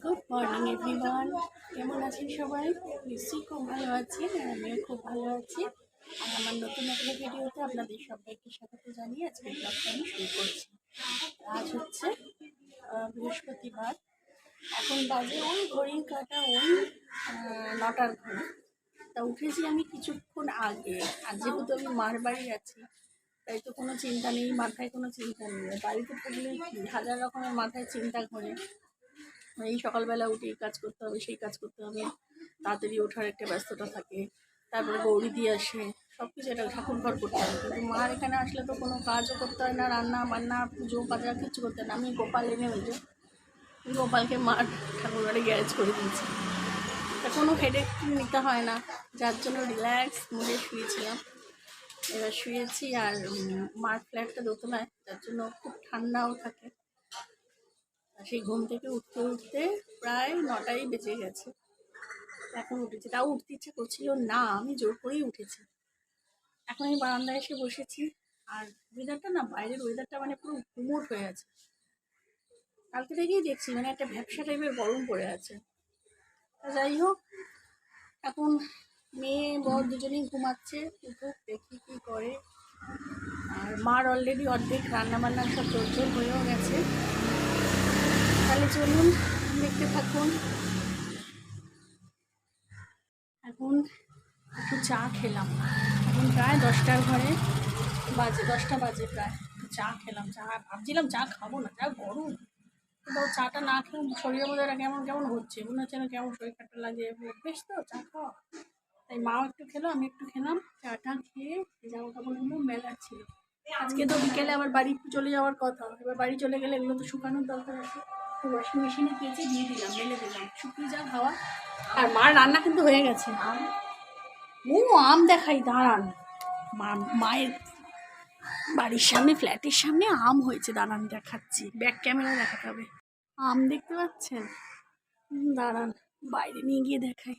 Good morning everyone. কেমন আছেন সবাই? নিশ্চয়ই খুব ভালো আছি, আর আমিও খুব ভালো আছি। আর আমার নতুন একটা ভিডিওতে আপনাদের সবাইকে স্বাগত জানিয়ে আজকে ব্লগটা আমি শুরু করছি। আজ হচ্ছে বৃহস্পতিবার। এখন বাজে ওই ঘড়ির কাঁটা ওই 9টার ঘড়ি। তা উঠেছি আমি কিছুক্ষণ আগে। আর যেহেতু আমি মার বাড়ি আছি, তাই তো কোনো চিন্তা নেই, মাথায় কোনো চিন্তা নেই। বাড়িতে থাকলে হাজার রকমের মাথায় চিন্তা ঘোরে। এই সকালবেলা উঠে এই কাজ করতে হবে, সেই কাজ করতে হবে, তাড়াতাড়ি ওঠার একটা ব্যস্ততা থাকে। তারপরে গৌরী দিয়ে আসে, সব কিছু একটা ঠাকুর ঘর করতে হবে। কিন্তু মার এখানে আসলে তো কোনো কাজও করতে হয় না, রান্না বান্না পুজো বাজার কিছু করতে হয় না। আমি গোপাল এনে ওই যে গোপালকে মার ঠাকুর ঘরে গ্যারেজ করে দিয়েছি, তা কোনো হেডেক নিতে হয় না, যার জন্য রিল্যাক্স মুডে শুয়েছিলাম। এবার শুয়েছি। আর মার ফ্ল্যাটটা দোতলায়, যার জন্য খুব ঠান্ডাও থাকে। সেই ঘুম থেকে উঠতে উঠতে প্রায় 9টাই বেজে গেছে। এখন উঠেছি, তাও উঠতে ইচ্ছে করছিল না, আমি জোর করেই উঠেছি। এখন আমি বারান্দায় এসে বসেছি। আর ওয়েদারটা না, বাইরের ওয়েদারটা মানে পুরো গুমোট হয়ে আছে। কালকে থেকেই দেখছি মানে একটা ভ্যাপসা টাইপের গরম পড়ে আছে। তা যাই হোক, এখন মেয়ে বর দুজনেই ঘুমাচ্ছে, উঠুক দেখি কী করে। আর মার অলরেডি অর্ধেক রান্নাবান্না সব তোড়জোড় হয়েও গেছে। তাহলে চলুন দেখতে থাকুন। এখন একটু চা খেলাম। এখন প্রায় 10টার ঘরে বাজে, 10টা বাজে প্রায়। চা খেলাম, চা ভাবছিলাম চা খাবো না, চা গরম। কিন্তু চাটা না খেয়ে শরীরের মধ্যে একটা কেমন কেমন হচ্ছে, মনে হচ্ছে না কেমন শরীর খারাপ লাগে, অভ্যেস তো চা খাওয়া। তাই মাও একটু খেলো, আমি একটু খেলাম। চাটা খেয়ে জামা কাপড়গুলো মেলার ছিল। আজকে তো বিকেলে আবার বাড়ি চলে যাওয়ার কথা। এবার বাড়ি চলে গেলে এগুলো তো শুকানোর দরকার আছে। তো ওয়াশিং মেশিনে কেচে দিয়ে দিলাম, মেলে দিলাম, শুকিয়ে যা হাওয়া। আর মার রান্না কিন্তু হয়ে গেছে। ও আম দেখাই, দাঁড়ান। মায়ের বাড়ির সামনে, ফ্ল্যাটের সামনে আম হয়েছে, দাঁড়ান দেখাচ্ছি, ব্যাক ক্যামেরা দেখাতে হবে। আম দেখতে পাচ্ছেন? দাঁড়ান বাইরে নিয়ে গিয়ে দেখাই।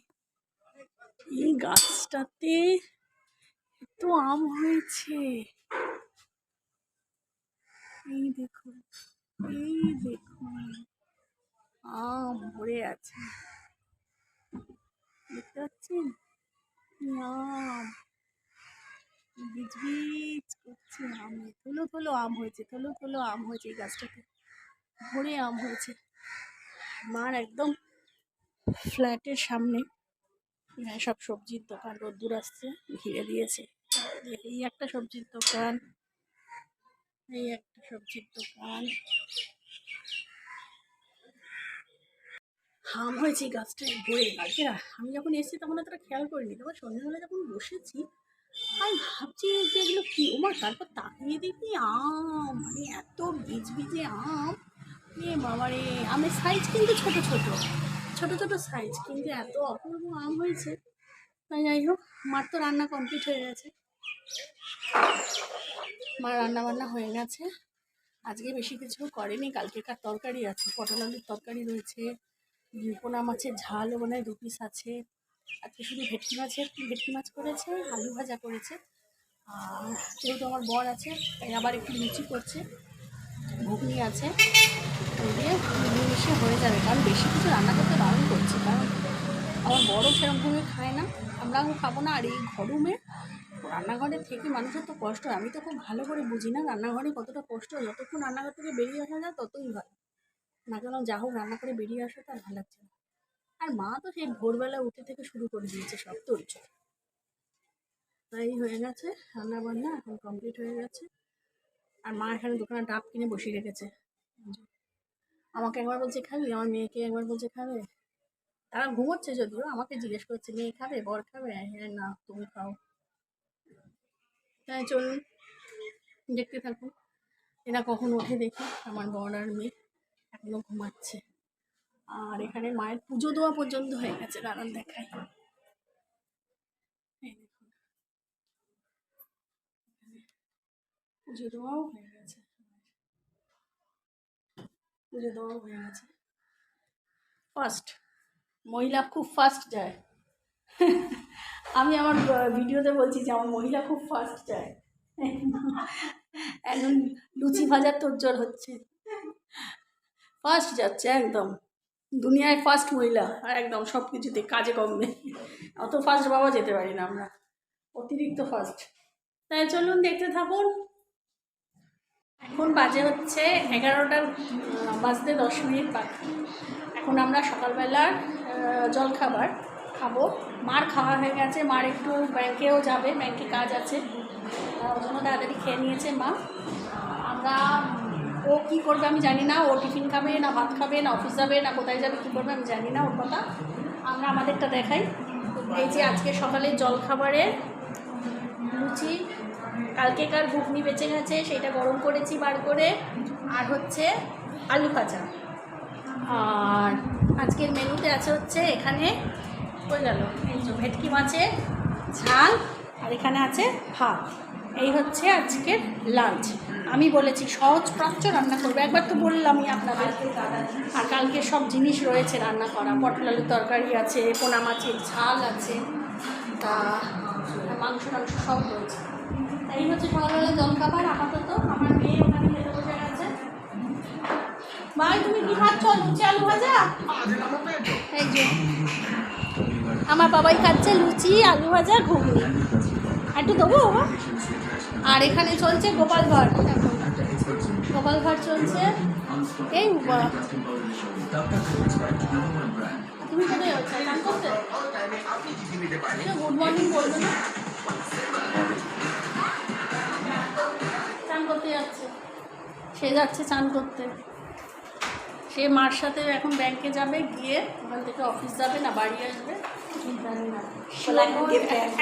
এই গাছটাতে এত আম হয়েছে, এই দেখুন, এই দেখুন, আম ভরে আছে, দেখতে পাচ্ছেন? আম বীজ বীজ করছে, আম থলো থলো আম হয়েছে, থলো থলো আম হয়েছে, এই গাছটাতে ভরে আম হয়েছে। মার একদম ফ্ল্যাটের সামনে সব সবজির দোকান, রোদ্দুর আসছে, ঘিরে দিয়েছে। এই একটা সবজির দোকান, এই একটা সবজির দোকান, আম হয়েছে এই গাছটায় ভরে। কালকে আমি যখন এসেছি তখন অতটা খেয়াল করিনি, তারপর সন্ধ্যাবেলা যখন বসেছি আমি ভাবছি যে এগুলো কি ওমা, তারপর তাকিয়ে দেখি আম, মানে এত বীজ বীজে আম। এ বাবা রে, আমের সাইজ কিন্তু ছোট ছোট ছোট ছোট সাইজ, কিন্তু এত অপূর্ব আম হয়েছে। তাই যাই হোক, মার তো রান্না কমপ্লিট হয়ে গেছে। মার রান্না বান্না হয়ে গেছে। আজকে বেশি কিছু করেনি, কালকেকার তরকারি আছে, পটল আলুর তরকারি রয়েছে, পোনা মাছের ঝালও মনে হয় 2 পিস আছে। আজকে শুধু ভেটকি মাছ করেছে, আলু ভাজা করেছে। আর যেহেতু আমার বর আছে, তাই আবার একটু লুচি করছে, ঘুগনি আছে, ওই দিয়ে মিলেমিশে হয়ে যাবে। কারণ বেশি কিছু রান্না করতে বারণ করছে, কারণ আমার বড়ও সেরকমভাবে খায় না, আমরাও খাবো না। আর এই গরমে রান্নাঘরে থেকে মানুষের তো কষ্ট হয়। আমি তো খুব ভালো করে বুঝি না রান্নাঘরে কতটা কষ্ট হয়। যতক্ষণ রান্নাঘর থেকে বেরিয়ে আসা যায় ততই ভালো, না কেন যা হোক রান্না করে বেরিয়ে আসা তো আর ভালো লাগছে না। আর মা তো সেই ভোরবেলা উঠে থেকে শুরু করে দিয়েছে সব তোলছে। তাই হয়ে গেছে রান্না বান্না, এখন কমপ্লিট হয়ে গেছে। আর মা এখানে দোকানে ডাব কিনে বসিয়ে রেখেছে। আমাকে একবার বলছে খাবি, আমার মেয়েকে একবার বলছে খাবে। তারা ঘুমোচ্ছে যদিও, আমাকে জিজ্ঞেস করছে মেয়ে খাবে, বর খাবে, হ্যাঁ না তুমি খাও। তাই চলুন দেখতে থাকুন। এরা কখন ওঠে দেখি। আমার বর আর মেয়ে এখনো ঘুমাচ্ছে। আর এখানে মায়ের পুজো দেওয়া পর্যন্ত হয়ে গেছে, দাঁড়ান দেখাই। এই দেখুন, পুজো দেওয়াও হয়ে গেছে, পুজো দেওয়াও হয়ে গেছে। ফার্স্ট মহিলা খুব ফাস্ট যায়। আমি আমার ভিডিওতে বলছি যে আমার মহিলা খুব ফাস্ট যায়। এখন লুচি ভাজার তোড়জোড় হচ্ছে, ফাস্ট যাচ্ছে একদম। দুনিয়ায় ফার্স্ট মহিলা আর একদম সব কিছুতে কাজে কমবে। অত ফার্স্ট বাবা যেতে পারি না আমরা, অতিরিক্ত ফার্স্ট। তাই চলুন দেখতে থাকুন। এখন বাজে হচ্ছে 11টা বাজতে 10 মিনিট বাকি। এখন আমরা সকালবেলার জলখাবার খাবো। মার খাওয়া হয়ে গেছে, মার একটু ব্যাংকেও যাবে, ব্যাংকে কাজ আছে, ওই জন্য তাড়াতাড়ি খেয়ে নিয়েছে মা। আমরা ও কী করবে আমি জানি না, ও টিফিন খাবে না ভাত খাবে না অফিস যাবে না কোথায় যাবে কী করবে আমি জানি না ওর কথা। আমরা আমাদেরটা দেখাই। এই যে আজকে সকালের জলখাবারে লুচি, কালকেকার ঘুগনি বেঁচে গেছে সেটা গরম করেছি বার করে, আর হচ্ছে আলু ভাজা। আর আজকের মেনুতে আছে হচ্ছে এখানে হয়ে গেল এই যে ভেটকি মাছের ঝাল, আর এখানে আছে ভাত। এই হচ্ছে আজকের লাঞ্চ। আমি বলেছি সহজ প্রাচ্য রান্না করবো, একবার তো বললামই আপনাদের। আর কালকে সব জিনিস রয়েছে রান্না করা, পটল আলুর তরকারি আছে, পোনা মাছের ঝাল আছে, তা মাংস টাংস সব রয়েছে। এই হচ্ছে সকালবেলা জলখাবার আপাতত। আমার মেয়ে ওখানে খেতে বসে গেছে। ভাই তুমি কি খাচ্ছ? লুচি আলু ভাজা। এই যে আমার বাবাই খাচ্ছে লুচি আলু ভাজা ঘুগনি, একটু দেবো বাবা। আর এখানে চলছে গোপাল ভাঁড়, গোপাল ভাঁড় চলছে। এই তুমি কোথায় যাচ্ছ? চান করতে? গুড মর্নিং বলবে না, চান করতে যাচ্ছে, সে যাচ্ছে চান করতে। সে মার সাথে এখন ব্যাংকে যাবে, গিয়ে ওখান থেকে অফিস যাবে না বাড়ি আসবে জানি না,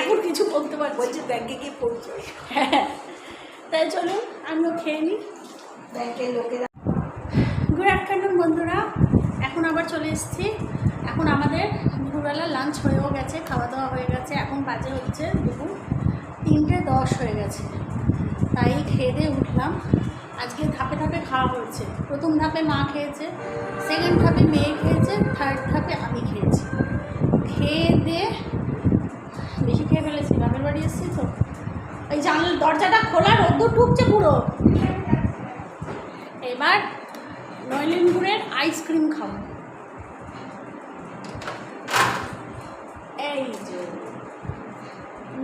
এখন কিছু বলতে পারছি। বলছি ব্যাংকে গিয়ে পৌঁছে। হ্যাঁ, তাই চলুন আমিও খেয়ে নিই। ব্যাংকের লোকেরা গুড আফটারনুন বন্ধুরা, এখন আবার চলে এসেছি। এখন আমাদের দুপুরবেলা লাঞ্চ হয়েও গেছে, খাওয়া দাওয়া হয়ে গেছে। এখন বাজে হচ্ছে দুপুর 3:10 হয়ে গেছে। তাই খেয়ে দিয়ে উঠলাম। আজকে ধাপে ধাপে খাওয়া হয়েছে। প্রথম ধাপে মা খেয়েছে, সেকেন্ড ধাপে মেয়ে খেয়েছে, থার্ড ধাপে আমি খেয়েছি। খেয়ে দিয়ে বেশি খেয়ে ফেলেছি, বাপের বাড়ি এসেছি তো। এই জানলা দরজাটা খোলা, রোদ্দুর ঢুকছে পুরো। এবার নলেন গুড়ের আইসক্রিম খাবো। এই যে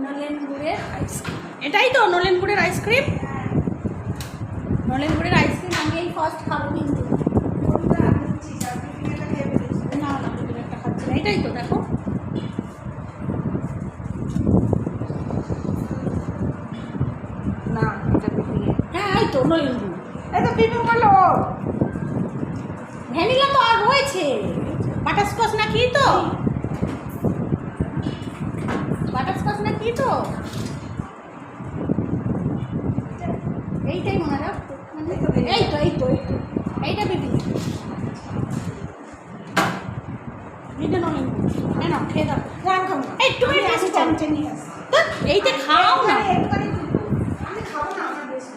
নলেন গুড়ের আইসক্রিম, এটাই তো নলেন গুড়ের আইসক্রিম। নলেন গুড়ের আইসক্রিম আমি এই ফার্স্ট খাবো, কিন্তু না না একটা খাচ্ছি না, এটাই তো দেখো। না এটা পিপিয়ে, হ্যাঁ এই তো নলেন গুড়, এটা পিপি বলো। ভ্যানিলা তো আর রয়েছে, বাটারস্কচ না কি তো, বাটারস্কচ না কি তো, এইটাই মনে রাখ। এই তো এই তো এই তো এইটা বিপি, এইটা নলেন গুড়। হ্যাঁ না খেয়ে দাও, রান খাবো একটু আমি আসি, চামচে নিয়ে আসি। এইটা খাও না। একটুখানি আমি খাবো না, আমার বেশি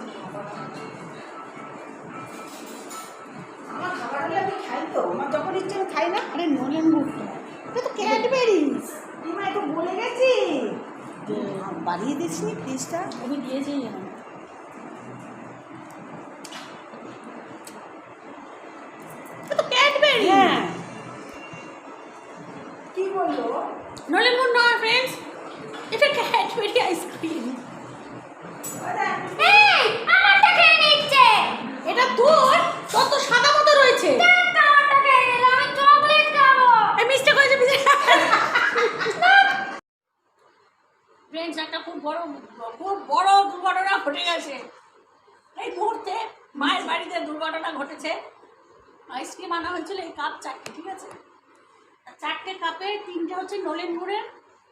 আমার খাবার হলে আমি খাই তো, আমার যখন ইচ্ছে আমি খাই না। আরে নলেন গুড়টা এটা তো ক্যাডবেরিজ। মা একটু বলে গেছি, বাড়িয়ে দিসনি প্লিজটা। আমি দিয়েছি এখন, এটা তো ক্যাডবেরি। হ্যাঁ কি বললো? নলেন গুড় নয় ফ্রেন্ডস, এটা ক্যাডবেরি আইসক্রিম। এই আমারটা খেয়ে নিচ্ছে, এটা তোর, তোর তো সাদা মতো রয়েছে। আমারটা খেয়ে নিল, আমি চকলেট খাবো। এই মিস্টেক হয়েছে, ফ্রেন্ডস একটা খুব বড় দুর্ঘটনা ঘটে গেছে এই মুহূর্তে। মায়ের বাড়িতে দুর্ঘটনা ঘটেছে। আইসক্রিম আনা হয়েছিল এই কাপ 4টে, ঠিক আছে? 4টে কাপে 3টে হচ্ছে নলেন গুড়ের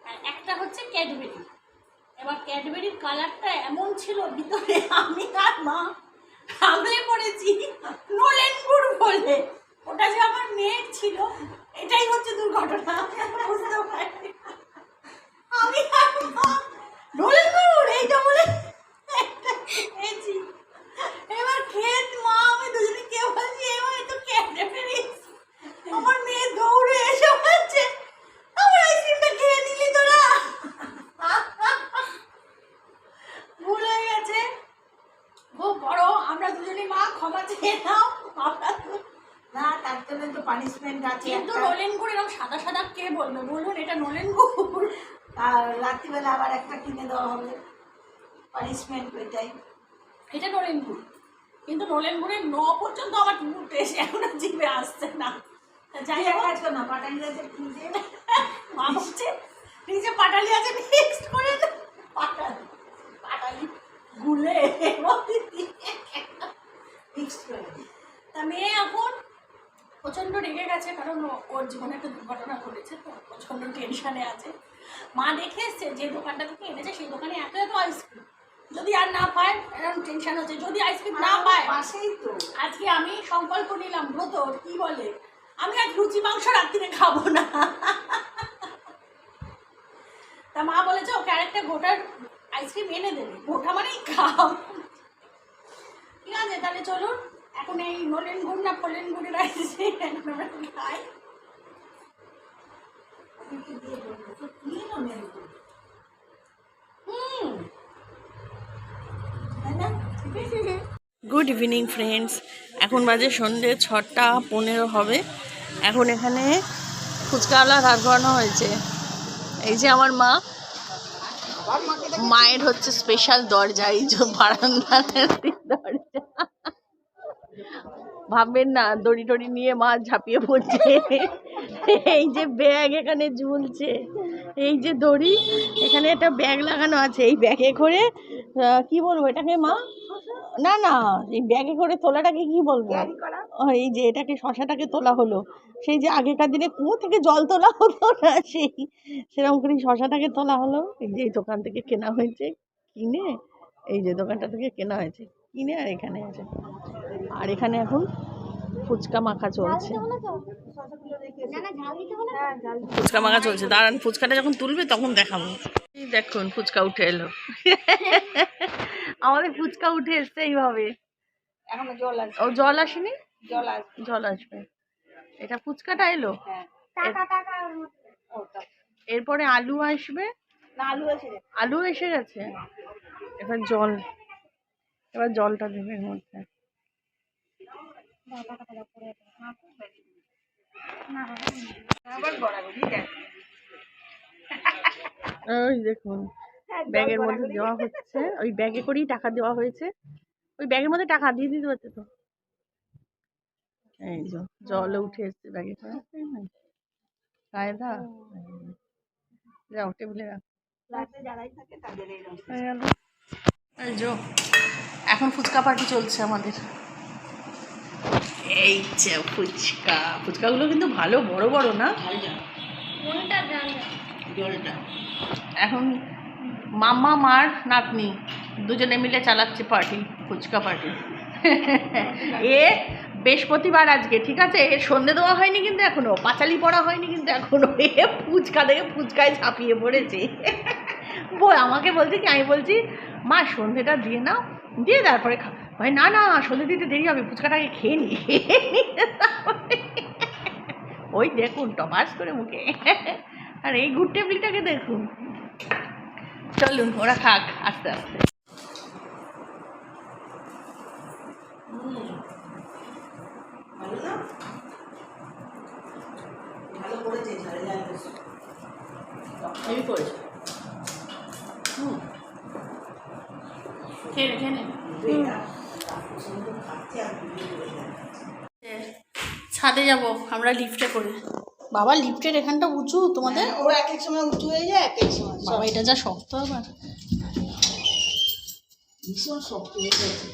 আর একটা হচ্ছে ক্যাডবেরি। এবার ক্যাডবেরির কালারটা এমন ছিল ভিতরে, আমি আর মা আগলে পড়েছি নলেন গুড় বলে। ওটা যে আমার মেয়ের ছিল, এটাই হচ্ছে দুর্ঘটনা। বুঝতে পারি আমি আর মা নলেন গুড় এইটা বলে খেয়েছি। এবার খেয়ে মা আমি দুজনে কেউ বলছি এবার একটু ক্যাডবেরি। আমার মেয়ে দৌড়ে এসে বলছে আমার আইসক্রিমটা খেয়ে নিলি তোরা। ভুল হয়ে গেছে, খুব বড়। আমরা দুজনে মা ক্ষমা চেয়ে নাও। না তার জন্য তো পানিশমেন্ট আছে। কিন্তু নলেন গুড় এরকম সাদা সাদা কে বলবে বলুন, এটা নলেন গুড়। আর রাত্রিবেলা আবার একটা কিনে দেওয়া হবে, পানিশমেন্ট ওইটাই। এটা নলেন গুড়, কিন্তু নলেন গুড়ের পর্যন্ত আমার মুখ এসে এখনো জিভে আসছে না। যাই হোক, কাজ করো না, পাটালি আছে ফ্রিজে, মা বলছে ফ্রিজে পাটালি আছে, মিক্সড করে পাটালি গুলে মিক্সড করে। তা মেয়ে এখন প্রচণ্ড রেগে গেছে, কারণ ওর জীবনে একটা দুর্ঘটনা ঘটেছে, তো প্রচণ্ড টেনশানে আছে। মা দেখে এসছে যে দোকানটা থেকে এনেছে সেই দোকানে এত এত আইসক্রিম, যদি আর না পায় এরকম টেনশন হচ্ছে, যদি আইসক্রিম না পায়। পাশেই তো আজকে আমি সংকল্প নিলাম, ব্রত কি বলে, আমি আজ লুচি মাংস রাত্রিরে খাবো না। তা মা বলেছে ওকে আরেকটা গোটার আইসক্রিম এনে দেবে, গোটা মানেই খাও। ঠিক আছে, তাহলে চলুন এখন এই নলেন গুড় না ফলেন গুড়ের আইসক্রিম এখন আমরা খাই। গুড ইভিনিং ফ্রেন্ডস, এখন বাজে সন্ধ্যে 6:15 হবে। এখন এখানে ফুচকাওয়ালা রাত করানো হয়েছে। এই যে আমার মা, মায়ের হচ্ছে স্পেশাল দরজা, এই যে বারান্দার দরজা। ভাববেন না দড়ি টড়ি নিয়ে মা ঝাঁপিয়ে পড়ছে। এই যে ব্যাগ এখানে ঝুলছে, এই যে দড়ি, এখানে একটা ব্যাগ লাগানো আছে, এই ব্যাগে করে কি বলবো এটাকে মা, না না এই ব্যাগে করে তোলাটাকে কি বলবো, এই যে এটাকে শশাটাকে তোলা হলো, সেই যে আগেকার দিনে কুয়ো থেকে জল তোলা হতো না, সেই সেরকম করে শশাটাকে তোলা হলো। এই যে এই দোকান থেকে কেনা হয়েছে, কিনে এই যে দোকানটা থেকে কেনা হয়েছে কিনে, আর এখানে আছে। আর এখানে এখন ফুচকা মাখা চলছে, ফুচকা মাখা চলছে। দাঁড়ান, ফুচকাটা যখন তুলবে তখন দেখাবো। এই দেখুন ফুচকা উঠে এলো। আমাদের ফুচকা উঠে এসছে এইভাবে। এখনো জল আছে, ও জল আসেনি, জল আসবে, জল আসবে। এটা ফুচকাটা এলো, এরপরে আলু আসবে, না আলু আছে, আলু এসে গেছে। এবার জল, এবার জলটা দেবে এর মধ্যে। ওই দেখুন ব্যাগের মধ্যে দেওয়া হচ্ছে, ওই ব্যাগে করেই টাকা দেওয়া হয়েছে, ওই ব্যাগের মধ্যে টাকা দিয়ে দিতে হচ্ছে তো। এই যে জলে উঠে এসছে ব্যাগে করে, কায়দা। যাও টেবিলে রাখ। এই যে এখন ফুচকা পার্টি চলছে আমাদের। এই যে ফুচকা, ফুচকাগুলো কিন্তু ভালো বড় বড় না, জলটা। এখন মাম্মা মার নাতনি দুজনে মিলে চালাচ্ছে পার্টি, ফুচকা পার্টি। এ বৃহস্পতিবার আজকে, ঠিক আছে, এর সন্ধে দেওয়া হয়নি কিন্তু এখনো, পাঁচালি পড়া হয়নি কিন্তু এখনো, এ ফুচকা দেখে ফুচকায় ঝাঁপিয়ে পড়েছে। আমাকে বলছে কি, আমি বলছি মা সন্ধেটা দিয়ে নাও, দিয়ে তারপরে খা। ভাই না না সন্ধে দিতে দেরি হবে, ফুচকাটাকে খেয়ে নি। ওই দেখুন টপাস করে মুখে। আর এই গুড টেবিলটাকে দেখুন। চলুন ওরা খাক আস্তে আস্তে। ভালো করেছে, ঝাল ঝাল হেভি করেছে। খেয়ে খেয়ে ছাদে যাব আমরা লিফটে করে। বাবা লিফটের এখানটা উঁচু তোমাদের? ও এক এক সময় উঁচু হয়ে যায়, এক এক সময় বাবা এটা যা শক্ত আবার, ভীষণ শক্ত হয়ে গেছে।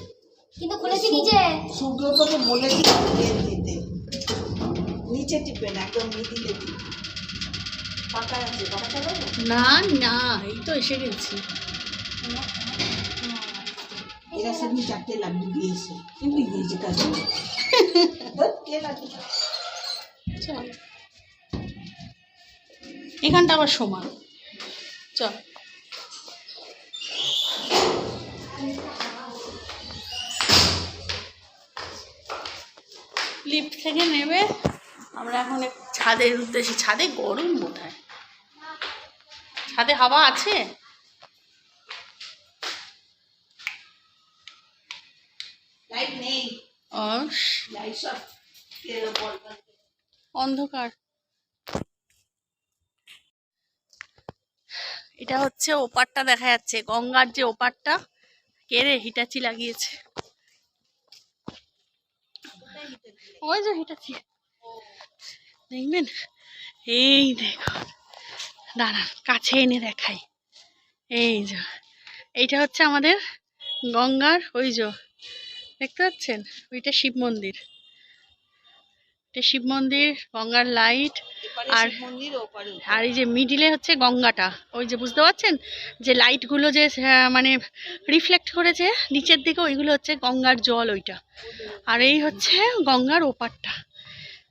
কিন্তু খুলেছি নিচে, সুব্রতকে বলেছি তেল দিতে, নিচে টিপে না, একদম মিডিলে টিপে। পাকা আছে, পাকা চালাবো না না এই তো এসে গেছি। এরা সেদিন 4টে লাড্ডু দিয়েছে, কিন্তু দিয়েছে কাজে কে লাড্ডু চল এখানটা আবার সমান, চল। লিফট থেকে নেবে আমরা এখন ছাদের উদ্দেশ্যে। ছাদে গরম বোধহয়, ছাদে হাওয়া আছে? লাইট নেই, ও লাইট সব তেল বল। অন্ধকার। এটা হচ্ছে ওপারটা দেখা যাচ্ছে, গঙ্গার যে ওপারটা। কে রে হিটাচি লাগিয়েছে? ওই যে হিটাচি, দেখবেন? এই দেখো, দাঁড়ান কাছে এনে দেখাই। এই যে এইটা হচ্ছে আমাদের গঙ্গার ওই যে, দেখতে পাচ্ছেন? ওইটা শিব মন্দির। এটা শিব মন্দির, গঙ্গার লাইট। এপারে আর শিব মন্দির, ওপারে আর এই যে মিডিলে হচ্ছে গঙ্গাটা, ওই যে বুঝতে পারছেন যে লাইটগুলো যে মানে রিফ্লেক্ট করেছে নিচের দিকে, ওইগুলো হচ্ছে গঙ্গার জল ওইটা। আর এই হচ্ছে গঙ্গার ওপারটা।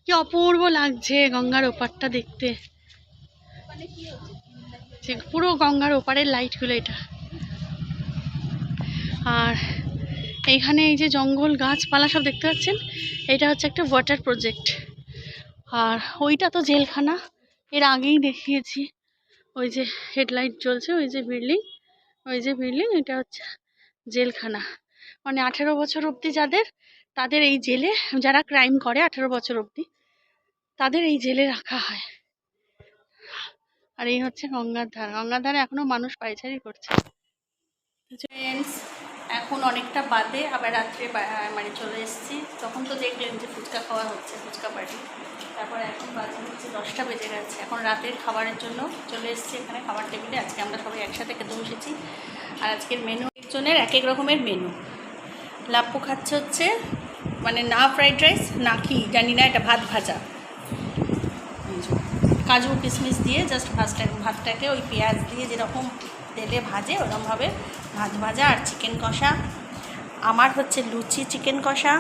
কি অপূর্ব লাগছে গঙ্গার ওপারটা দেখতে, যে পুরো গঙ্গার ওপারের লাইটগুলো এটা। আর এইখানে এই যে জঙ্গল গাছপালা সব দেখতে পাচ্ছেন, এটা হচ্ছে একটা ওয়াটার প্রজেক্ট। আর ওইটা তো জেলখানা, এর আগেই দেখিয়েছি। ওই যে হেডলাইট জ্বলছে, ওই যে বিল্ডিং, ওই যে বিল্ডিং, এটা হচ্ছে জেলখানা। মানে 18 বছর অবধি যাদের, তাদের এই জেলে, যারা ক্রাইম করে 18 বছর অবধি, তাদের এই জেলে রাখা হয়। আর এই হচ্ছে গঙ্গার ধার। গঙ্গার ধারে এখনো মানুষ পায়চারি করছে। ফ্রেন্ডস, এখন অনেকটা বাদে আবার রাত্রে মানে চলে এসেছি। তখন তো দেখলেন যে ফুচকা খাওয়া হচ্ছে, ফুচকা পার্টি। তারপর এখন বাজে হচ্ছে 10টা বেজে গেছে। এখন রাতের খাবারের জন্য চলে এসেছি এখানে খাবার টেবিলে। আজকে আমরা সবাই একসাথে খেতে বসেছি। আর আজকের মেনু একজনের এক এক রকমের মেনু। লাপ্পু খাচ্ছে হচ্ছে মানে না ফ্রাইড রাইস না কি জানি না, এটা ভাত ভাজা, কাজু কিশমিশ দিয়ে জাস্ট ভাতটাকে ওই পেঁয়াজ দিয়ে যেরকম তেলে ভাজে ওরকমভাবে ভাত ভাজা। আর চিকেন কষা। আমার হচ্ছে লুচি চিকেন কষা,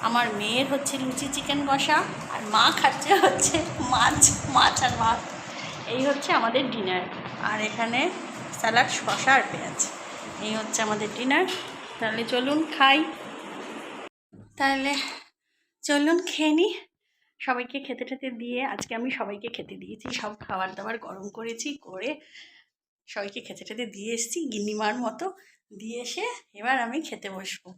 আমার মেয়ের হচ্ছে লুচি চিকেন কষা, আর মা খাচ্ছে হচ্ছে মাছ আর ভাত। এই হচ্ছে আমাদের ডিনার। আর এখানে স্যালাড, শসা আর পেঁয়াজ। এই হচ্ছে আমাদের ডিনার। তাহলে চলুন খাই। তাহলে চলুন খেয়ে নিই। সবাইকে খেতে টেতে দিয়ে, আজকে আমি সবাইকে খেতে দিয়েছি, সব খাবার দাবার গরম করেছি, করে সবাইকে খেতে টেতে দিয়ে এসেছি গিন্নিমার মতো। দিয়ে এসে এবার আমি খেতে বসবো।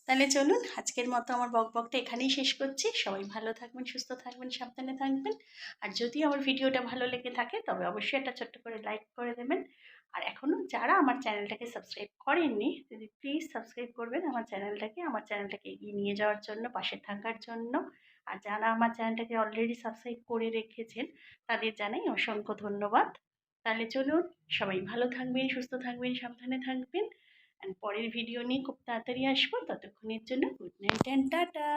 তাহলে চলুন আজকের মতো আমার বকবকটা এখানেই শেষ করছি। সবাই ভালো থাকবেন, সুস্থ থাকবেন, সাবধানে থাকবেন। আর যদি আমার ভিডিওটা ভালো লেগে থাকে তবে অবশ্যই একটা ছোট্ট করে লাইক করে দেবেন। আর এখনও যারা আমার চ্যানেলটাকে সাবস্ক্রাইব করেননি, যদি প্লিজ সাবস্ক্রাইব করবেন আমার চ্যানেলটাকে এগিয়ে নিয়ে যাওয়ার জন্য, পাশে থাকার জন্য। আর যারা আমার চ্যানেলটাকে অলরেডি সাবস্ক্রাইব করে রেখেছেন তাদের জানাই অসংখ্য ধন্যবাদ। তাহলে চলুন, সবাই ভালো থাকবেন, সুস্থ থাকবেন, সাবধানে থাকবেন। পরের ভিডিও নিয়ে খুব তাড়াতাড়ি আসবো। ততক্ষণের জন্য গুড নাইট অ্যান্ড টাটা।